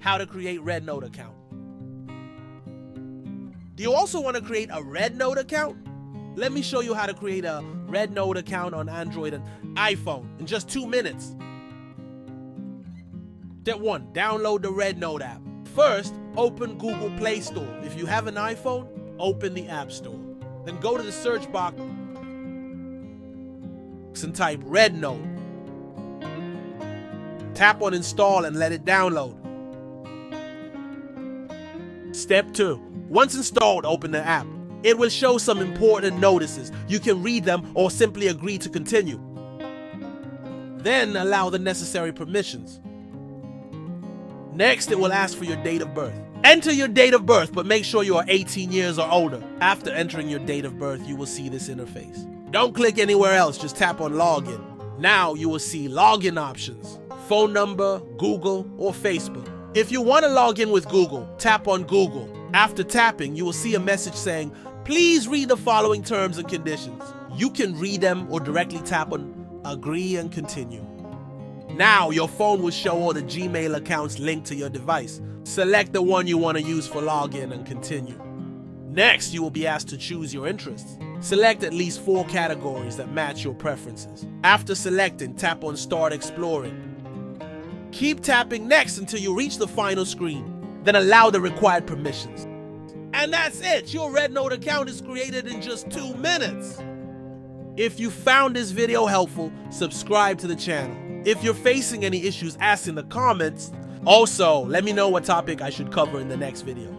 how to create RedNote account. Do you also want to create a RedNote account? Let me show you how to create a RedNote account on Android and iPhone in just 2 minutes. Step 1, download the RedNote app. First, open Google Play Store. If you have an iPhone, open the App Store. Then go to the search box and type RedNote. Tap on install and let it download. Step 2, once installed, open the app. It will show some important notices. You can read them or simply agree to continue. Then allow the necessary permissions. Next, it will ask for your date of birth. Enter your date of birth, but make sure you are 18 years or older. After entering your date of birth, you will see this interface. Don't click anywhere else, just tap on login. Now you will see login options, phone number, Google, or Facebook. If you want to log in with Google, tap on Google. After tapping, you will see a message saying, please read the following terms and conditions. You can read them or directly tap on agree and continue. Now your phone will show all the Gmail accounts linked to your device. Select the one you want to use for login and continue. Next, you will be asked to choose your interests. Select at least 4 categories that match your preferences. After selecting, tap on Start Exploring. Keep tapping next until you reach the final screen. Then allow the required permissions. And that's it! Your RedNote account is created in just 2 minutes. If you found this video helpful, subscribe to the channel. If you're facing any issues, ask in the comments. Also, let me know what topic I should cover in the next video.